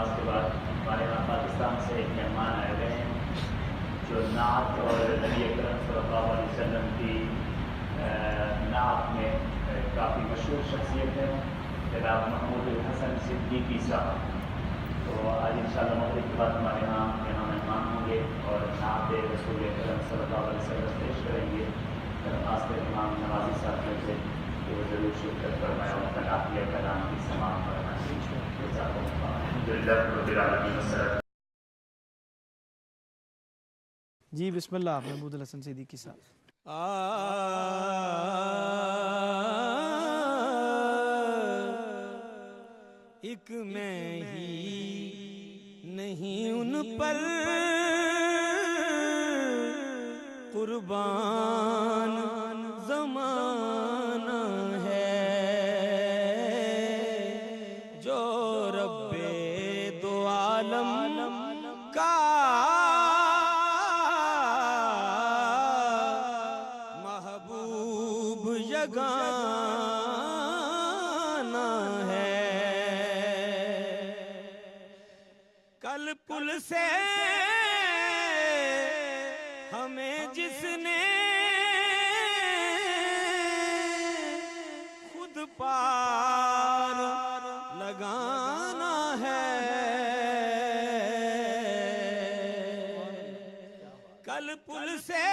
नमाज के बाद हमारे यहाँ पाकिस्तान से एक मेहमान आए हुए हैं जो नात और नबी अकरम सल्लल्लाहु अलैहि वसल्लम की नात में काफ़ी मशहूर शख्सियत है जनाब महमूद हसन सिद्दीकी साहब। तो आज इंशाअल्लाह मगरिब के बाद हमारे यहाँ मेहमान होंगे और नात रसूल अकरम सल्लल्लाहु अलैहि वसल्लम पेश करेंगे। दरख्वास्त इमाम नवाजी साहब से कि वो ज़रूर शिरकत फरमाएं और तलाक़िया कलाम की समाअत फरमाएं। जी बिस्मिल्लाह महमूद हसन सिद्दीकी साहब। एक मैं ही नहीं उन पर कुर्बान ज़माना है जो रब्बे दो आलम का महबूब यगाना है। कल पुल से हमें जिसने खुद पार लगाना है। कल पुल से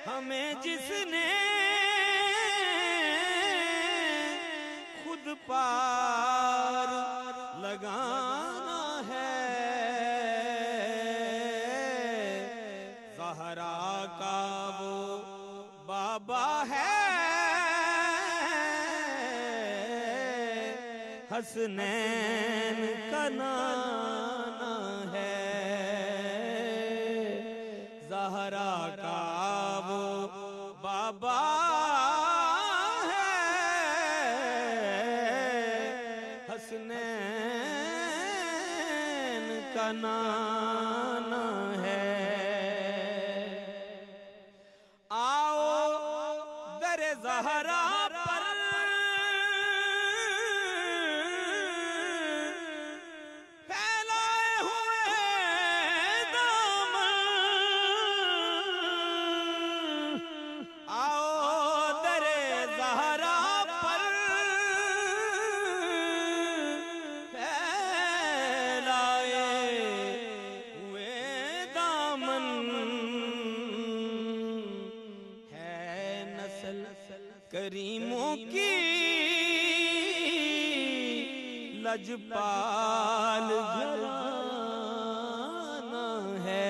हमें जिसने खुद पार लगाना है। ज़हरा का वो बाबा है हसनैन का नाना है। ज़हरा का वो बाबा है हसनैन का नाना है। आओ दरे ज़हरा पर फैलाए हुए दामन। आओ दरे ज़हरा पर फैलाए हुए दामन। है नस्ल करीमों की लजपाल घराना है।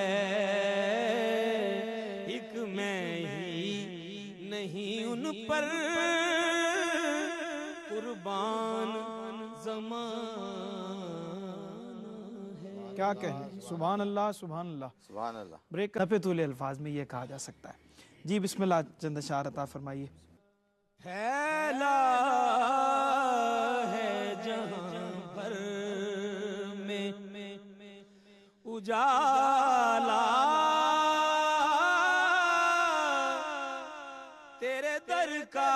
एक मैं ही नहीं उन पर कुर्बान ज़माना है। क्या कहें, सुभान अल्लाह सुभान अल्लाह सुभान अल्लाह। ब्रेक पे तूले अल्फाज में ये कहा जा सकता है। जी बिस्मिल्लाह, चंद अशार अता फरमाइए। फैला है जहां भर में उजाला तेरे दर का।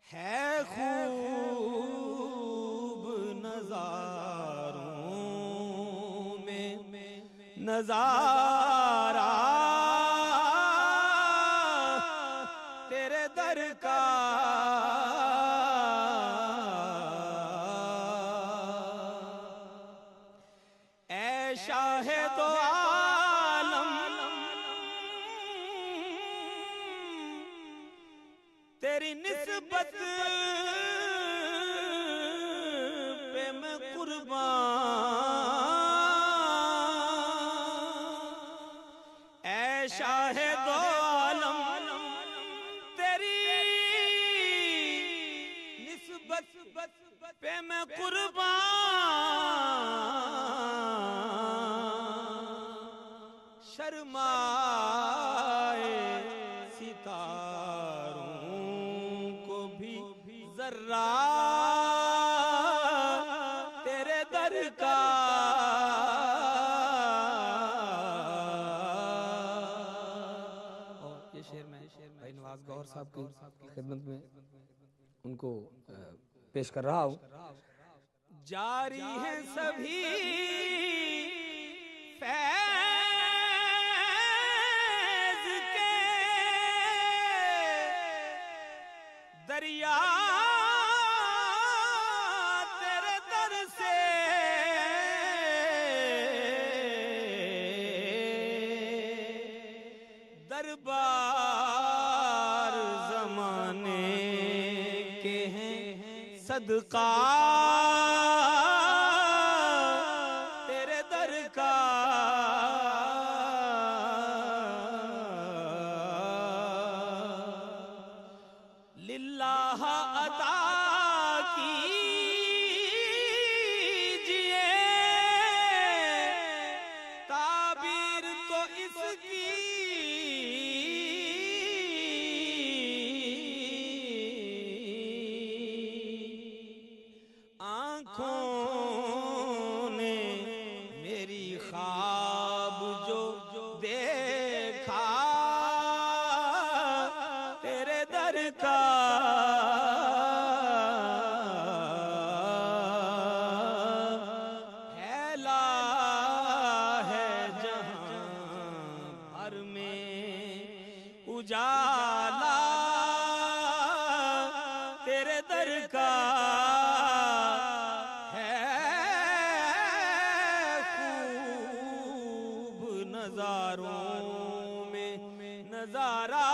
है खूब नज़ारों में नज़ारा तेरे दर का। ऐ शाहे दो आलम तेरी निस्बत पे मैं कुर्बान। ऐ शाहे दो आलम तेरी निस्बत पे मैं कुर्बान। शर्माए सितारों को भी जर्रा तेरे दर का। और ये भाई नवाज गौहर साहब की खिदमत में उनको पेश कर रहा हूँ। जारी है सभी फैज के दरिया तेरे दर से, दरबार जमाने के हैं सदका तेरे दर का। लिल्लाह अता कीजिए ताबीर तो इसकी आँखों ने मेरी ख्वाब जो देखा तेरे दर का। फैला है जहां भर में उजाला तेरे दर का। नजारों में नजारा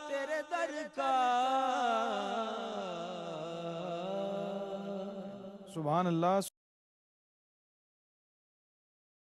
तेरे दर का। सुभान अल्लाह।